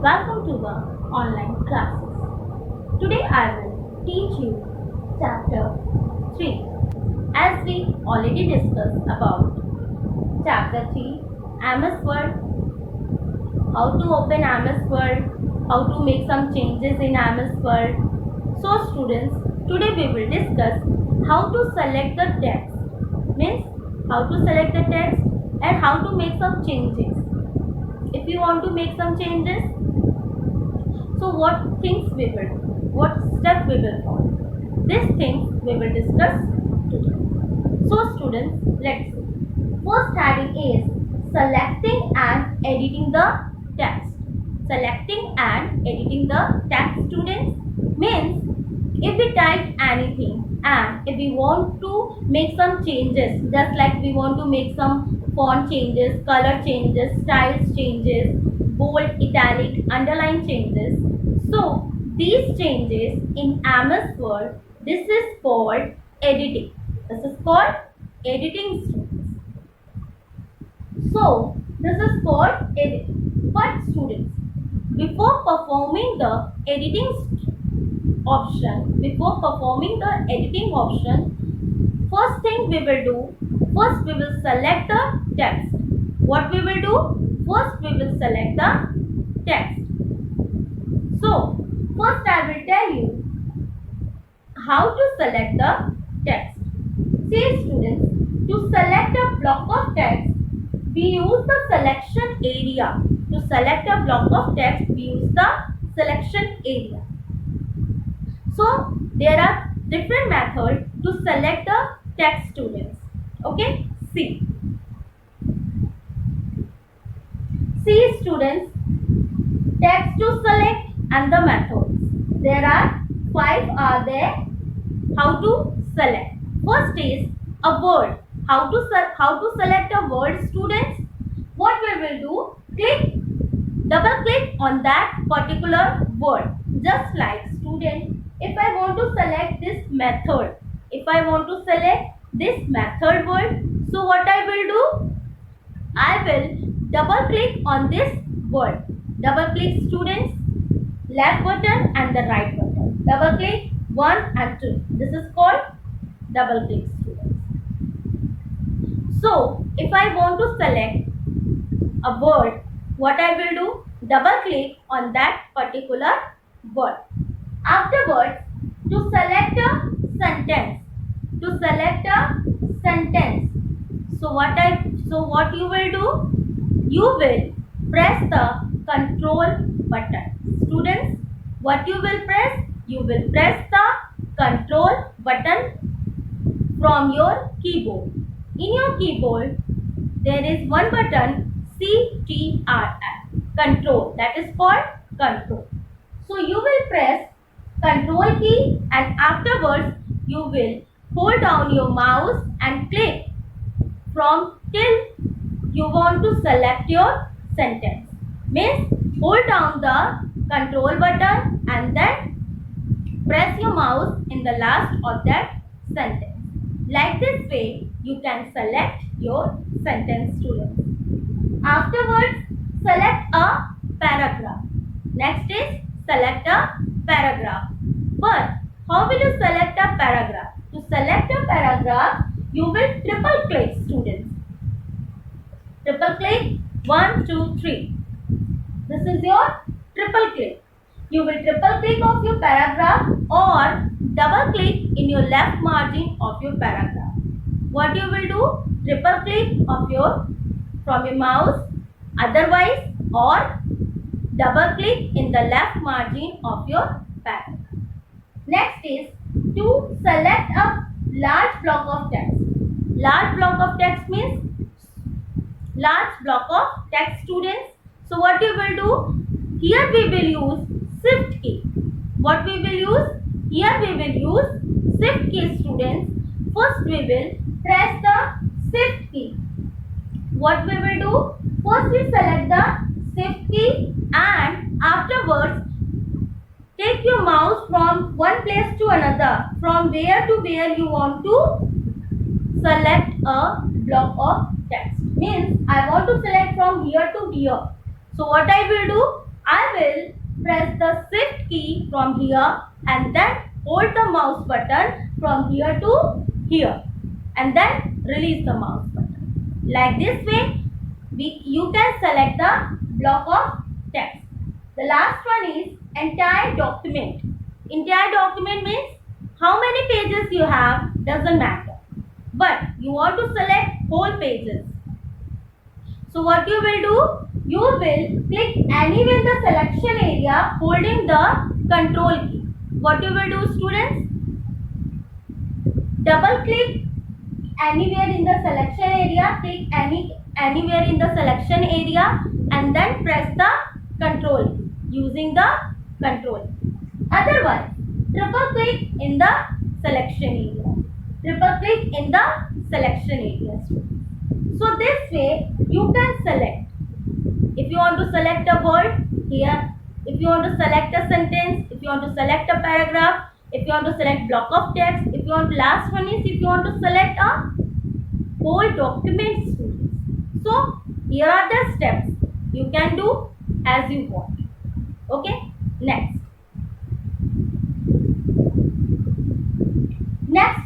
Welcome to the online classes. Today I will teach you chapter 3. As we already discussed about chapter 3, MS Word, how to open MS Word, how to make some changes in MS Word. So students, today we will discuss how to select the text, means how to select the text and how to make some changes. If you want to make some changes, so what things we will do? What step we will follow? These things we will discuss today. So students, let's see. First heading is selecting and editing the text. Selecting and editing the text, students, means if we type anything and if we want to make some changes, just like we want to make some font changes, color changes, styles changes, bold, italic, underline changes. So these changes in MS Word, this is called editing. This is called editing, students. So this is called editing. But students, before performing the editing option, first thing we will do, first we will select the text. What we will do? First we will select the text. So first I will tell you how to select the text. See students, to select a block of text, we use the selection area. To select a block of text, we use the selection area. So there are different methods to select the text, students. Okay, see students, text to select and the methods. There are 5 are there. How to select? First is a word. How to select a word, students? What we will do? Double click on that particular word. Just like student, if I want to select this method, word, so what I will do? I will double click on this word. Double click, students, left button and the right button. Double click 1 and 2. This is called double click, students. So if I want to select a word, what I will do? Double click on that particular word. Afterwards, to select a sentence. So what you will do? You will press the control button. Students, what you will press? You will press the control button from your keyboard. In your keyboard, there is one button, CTRL, control, that is called control. So you will press control key and afterwards you will hold down your mouse and click from till you want to select your sentence. Means hold down the control button and then press your mouse in the last of that sentence. Like this way you can select your sentence, students. Afterwards, select a paragraph. Next is select a paragraph. But how will you select a paragraph? To select a paragraph, you will triple click, students. Triple click 1, 2, 3. This is your triple click. You will triple click of your paragraph or double click in your left margin of your paragraph. What you will do? Triple click of from your mouse, otherwise or double click in the left margin of your paragraph. Next is to select a large block of text. Large block of text means large block of text, students. So what you will do? Here we will use shift key. What we will use? Here we will use shift key, students. First we will press the shift key. What we will do? First we select the shift key and afterwards take your mouse from one place to another. From where to where you want to select a block of text. Means I want to select from here to here. So what I will do? I will press the shift key from here and then hold the mouse button from here to here and then release the mouse button. Like this way, you can select the block of text. The last one is entire document. Entire document means how many pages you have doesn't matter. But you want to select whole pages. So what you will do? You will click anywhere in the selection area holding the control key. What you will do, students? Double click anywhere in the selection area, click anywhere in the selection area and then press the control key using the control. Otherwise, triple click in the selection area. Triple click in the selection area. So this way you can select. If you want to select a word, here. If you want to select a sentence, if you want to select a paragraph, if you want to select block of text, if you want last one is if you want to select a whole document, students. So here are the steps. You can do as you want. Okay. Next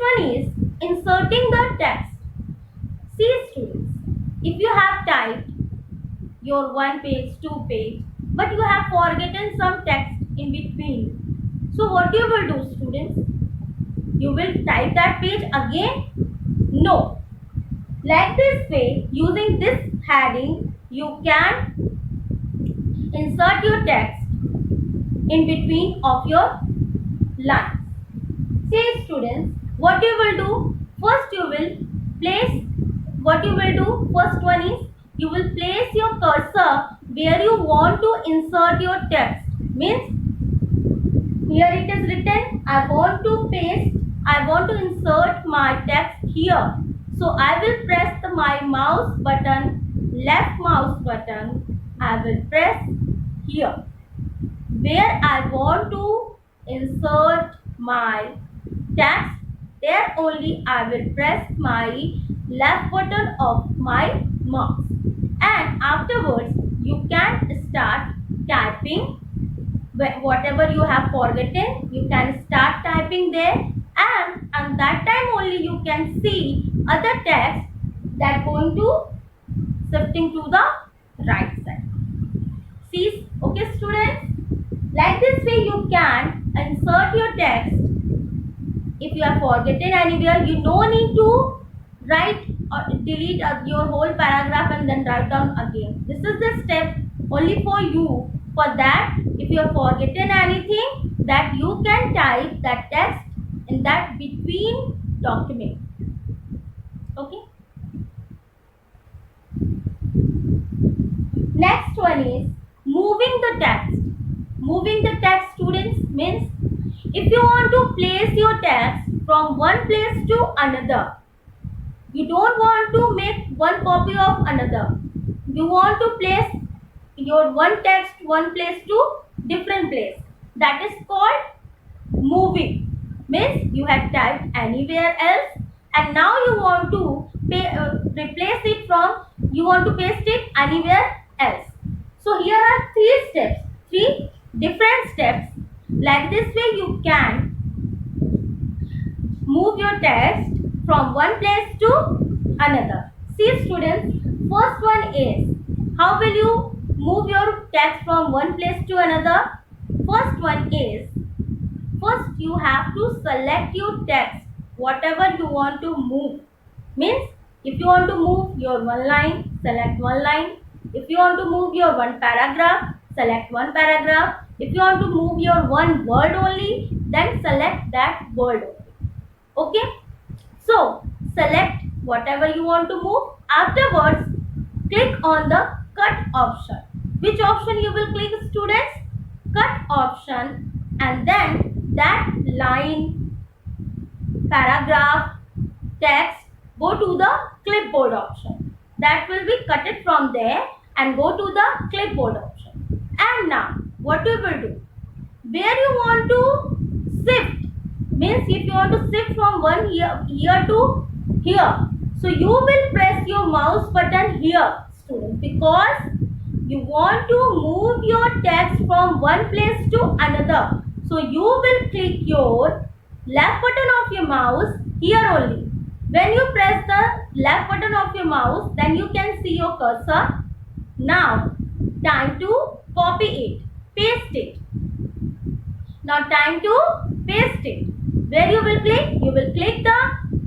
one is inserting the text. See, students, if you have typed your 1 page, 2 page, but you have forgotten some text in between. So what you will do, students? You will type that page again? No. Like this way, using this heading, you can insert your text in between of your lines. See, students, what you will do? First you will place, what you will do? First one is, you will place your cursor where you want to insert your text. Means, here it is written, I want to insert my text here. So I will press my mouse button, left mouse button, I will press here. Where I want to insert my text, there only I will press my left button of my mouse. And afterwards, you can start typing whatever you have forgotten. You can start typing there, and that time only you can see other text that going to shifting to the right side. See, okay, students. Like this way, you can insert your text. If you have forgotten anywhere, you no need to write or delete your whole paragraph and then write down again. This is the step only for you. For that, if you have forgotten anything, that you can type that text in that between document. Okay. Next one is moving the text. Moving the text, students, means if you want to place your text from one place to another, you don't want to make one copy of another. You want to place your one text one place to different place. That is called moving. Means you have typed anywhere else and now you want to replace it from, you want to paste it anywhere else. So here are three different steps. Like this way you can move your text from one place to another. See, students, first one is, how will you move your text from one place to another? First one is, first you have to select your text, whatever you want to move. Means, if you want to move your one line, select one line. If you want to move your one paragraph, select one paragraph. If you want to move your one word only, then select that word only. Okay? So, select whatever you want to move. Afterwards, click on the cut option. Which option you will click, students? Cut option, and then that line, paragraph, text, go to the clipboard option. That will be cut it from there and go to the clipboard option. And now, what you will do? Where you want to shift, means if you want to shift from one here to here, so you will press your mouse button here, students, because you want to move your text from one place to another. So you will click your left button of your mouse here only. When you press the left button of your mouse, then you can see your cursor. Now, time to copy it, paste it. Now time to paste it. Where you will click? You will click the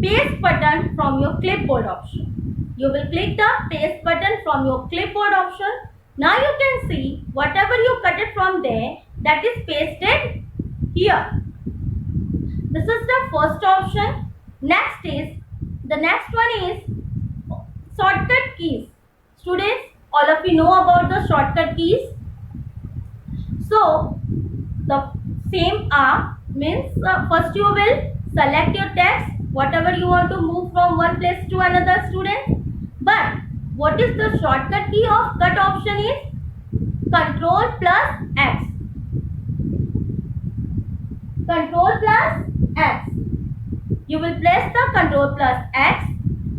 paste button from your clipboard option. You will click the paste button from your clipboard option. Now you can see whatever you cut it from there, that is pasted here. This is the first option. The next one is shortcut keys. Students, all of you know about the shortcut keys. So the same are means first you will select your text, whatever you want to move from one place to another, student. But what is the shortcut key of cut option is Control plus X. Control plus X. You will press the Control plus X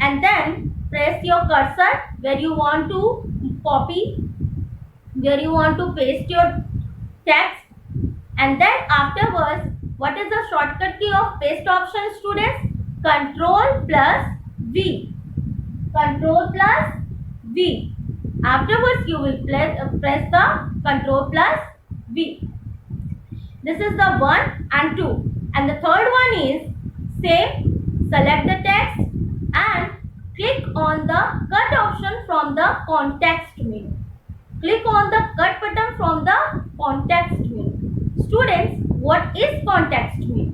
and then press your cursor where you want to copy, where you want to paste your text. And then afterwards, what is the shortcut key of paste option, students? Control plus V. Control plus V. Afterwards, you will press the Control plus V. This is the 1 and 2. And the third one is same. Select the text and click on the cut option from the context menu. Click on the cut button from the context menu. Students, what is context menu?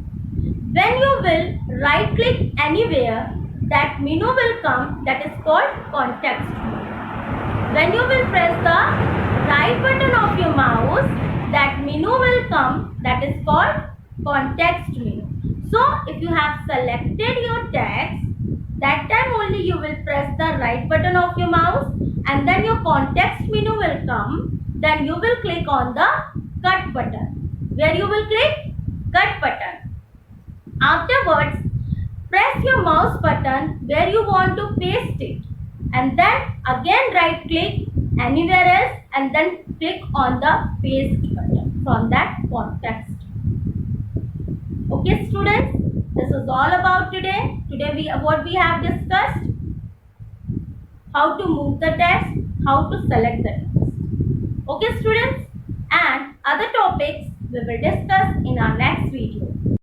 When you will right click anywhere, that menu will come, that is called context menu. When you will press the right button of your mouse, that menu will come, that is called context menu. So if you have selected your text, that time only you will press the right button of your mouse and then your context menu will come. Then you will click on the cut button. Where you will click? Cut button. Afterwards, press your mouse button where you want to paste it. And then again right click anywhere else and then click on the paste button from that context. Okay students, this is all about today. Today what we have discussed, how to move the text, how to select the text. Okay students, and other topics we will discuss in our next video.